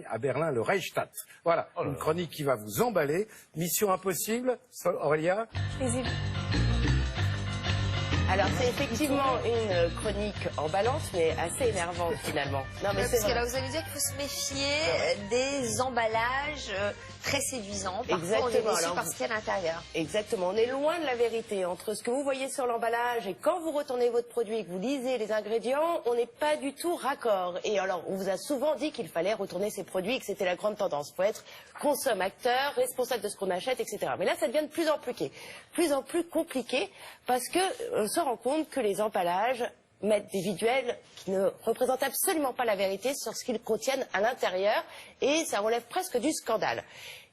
à Berlin, le Reichstag. Voilà, une chronique qui va vous emballer. Mission impossible, Aurélia. Alors c'est effectivement une chronique en balance, mais assez énervante finalement. Non, mais parce que là vous allez dire qu'il faut se méfier des emballages très séduisants. Parfois on est déçu par ce qu'il y a à l'intérieur. Exactement, on est loin de la vérité. Entre ce que vous voyez sur l'emballage et quand vous retournez votre produit et que vous lisez les ingrédients, on n'est pas du tout raccord. Et alors on vous a souvent dit qu'il fallait retourner ces produits et que c'était la grande tendance. Il faut être consommateur, responsable de ce qu'on achète, etc. Mais là ça devient de plus en plus compliqué parce que on se rend compte que les emballages mettent des visuels qui ne représentent absolument pas la vérité sur ce qu'ils contiennent à l'intérieur et ça relève presque du scandale.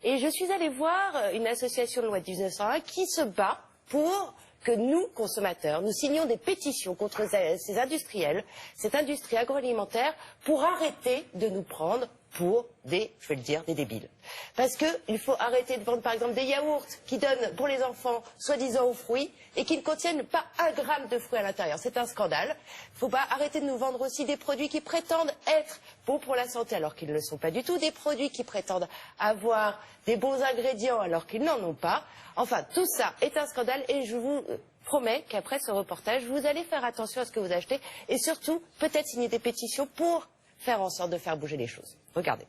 Et je suis allée voir une association de loi de 1901 qui se bat pour que nous, consommateurs, nous signions des pétitions contre ces industriels, cette industrie agroalimentaire, pour arrêter de nous prendre pour des, je vais le dire, des débiles. Parce qu'il faut arrêter de vendre par exemple des yaourts qui donnent pour les enfants soi-disant aux fruits et qui ne contiennent pas 1 gramme de fruits à l'intérieur. C'est un scandale. Il ne faut pas arrêter de nous vendre aussi des produits qui prétendent être bons pour la santé alors qu'ils ne le sont pas du tout. Des produits qui prétendent avoir des bons ingrédients alors qu'ils n'en ont pas. Enfin, tout ça est un scandale et je vous promets qu'après ce reportage, vous allez faire attention à ce que vous achetez et surtout peut-être signer des pétitions pour faire en sorte de faire bouger les choses. Regardez.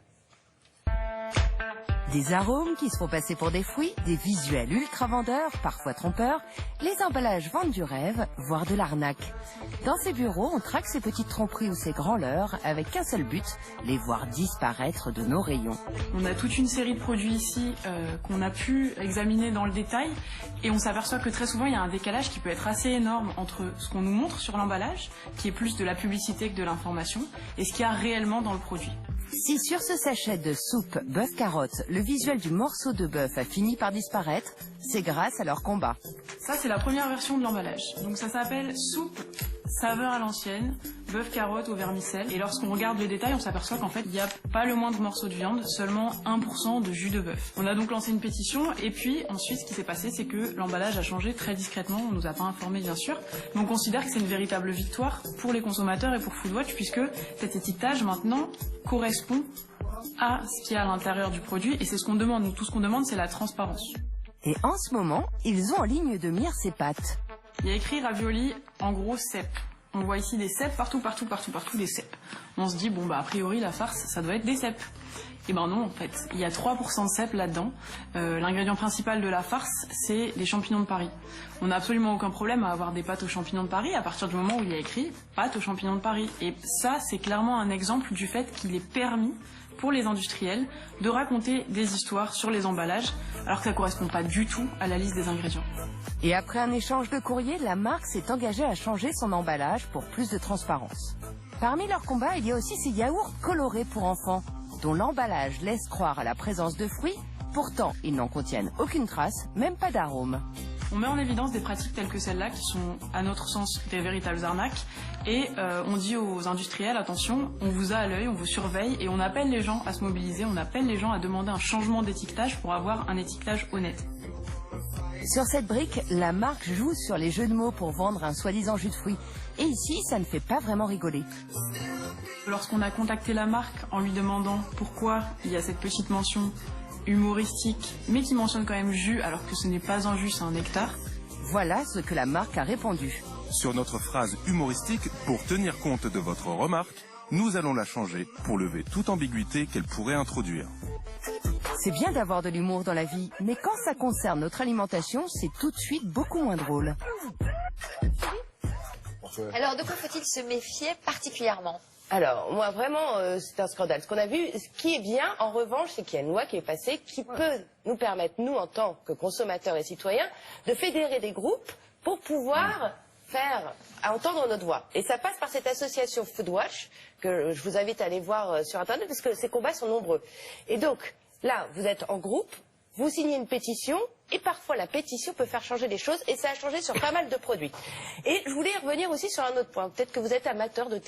Des arômes qui se font passer pour des fruits, des visuels ultra vendeurs, parfois trompeurs, les emballages vendent du rêve, voire de l'arnaque. Dans ces bureaux, on traque ces petites tromperies ou ces grands leurres avec qu'un seul but, les voir disparaître de nos rayons. On a toute une série de produits ici qu'on a pu examiner dans le détail et on s'aperçoit que très souvent il y a un décalage qui peut être assez énorme entre ce qu'on nous montre sur l'emballage, qui est plus de la publicité que de l'information, et ce qu'il y a réellement dans le produit. Si sur ce sachet de soupe bœuf-carotte, le visuel du morceau de bœuf a fini par disparaître, c'est grâce à leur combat. Ça, c'est la première version de l'emballage. Donc ça s'appelle soupe saveur à l'ancienne, bœuf-carotte au vermicelle. Et lorsqu'on regarde les détails, on s'aperçoit qu'en fait, il n'y a pas le moindre morceau de viande, seulement 1% de jus de bœuf. On a donc lancé une pétition et puis ensuite, ce qui s'est passé, c'est que l'emballage a changé très discrètement. On ne nous a pas informé, bien sûr. Mais on considère que c'est une véritable victoire pour les consommateurs et pour Foodwatch puisque cet étiquetage, maintenant, correspond à ce qu'il y a à l'intérieur du produit et c'est ce qu'on demande. Nous, tout ce qu'on demande, c'est la transparence. Et en ce moment, ils ont en ligne de mire ces pâtes. Il y a écrit ravioli, en gros, cèpes. On voit ici des cèpes partout, des cèpes. On se dit, bon, bah, a priori, la farce, ça doit être des cèpes. Et ben non, en fait, il y a 3% de cèpes là-dedans. L'ingrédient principal de la farce, c'est les champignons de Paris. On n'a absolument aucun problème à avoir des pâtes aux champignons de Paris à partir du moment où il y a écrit pâtes aux champignons de Paris. Et ça, c'est clairement un exemple du fait qu'il est permis pour les industriels de raconter des histoires sur les emballages, alors que ça ne correspond pas du tout à la liste des ingrédients. Et après un échange de courrier, la marque s'est engagée à changer son emballage pour plus de transparence. Parmi leurs combats, il y a aussi ces yaourts colorés pour enfants, dont l'emballage laisse croire à la présence de fruits, pourtant ils n'en contiennent aucune trace, même pas d'arôme. On met en évidence des pratiques telles que celles-là qui sont, à notre sens, des véritables arnaques. Et on dit aux industriels, attention, on vous a à l'œil, on vous surveille et on appelle les gens à se mobiliser, on appelle les gens à demander un changement d'étiquetage pour avoir un étiquetage honnête. Sur cette brique, la marque joue sur les jeux de mots pour vendre un soi-disant jus de fruits. Et ici, ça ne fait pas vraiment rigoler. Lorsqu'on a contacté la marque en lui demandant pourquoi il y a cette petite mention humoristique, mais qui mentionne quand même jus alors que ce n'est pas un jus, c'est un nectar. Voilà ce que la marque a répondu. Sur notre phrase humoristique, pour tenir compte de votre remarque, nous allons la changer pour lever toute ambiguïté qu'elle pourrait introduire. C'est bien d'avoir de l'humour dans la vie, mais quand ça concerne notre alimentation, c'est tout de suite beaucoup moins drôle. Alors de quoi faut-il se méfier particulièrement ? Alors, moi, vraiment, c'est un scandale. Ce qu'on a vu, ce qui est bien, en revanche, c'est qu'il y a une loi qui est passée qui peut nous permettre, nous, en tant que consommateurs et citoyens, de fédérer des groupes pour pouvoir faire entendre notre voix. Et ça passe par cette association Foodwatch, que je vous invite à aller voir sur Internet, parce que ces combats sont nombreux. Et donc, là, vous êtes en groupe, vous signez une pétition, et parfois la pétition peut faire changer les choses, et ça a changé sur pas mal de produits. Et je voulais revenir aussi sur un autre point. Peut-être que vous êtes amateur de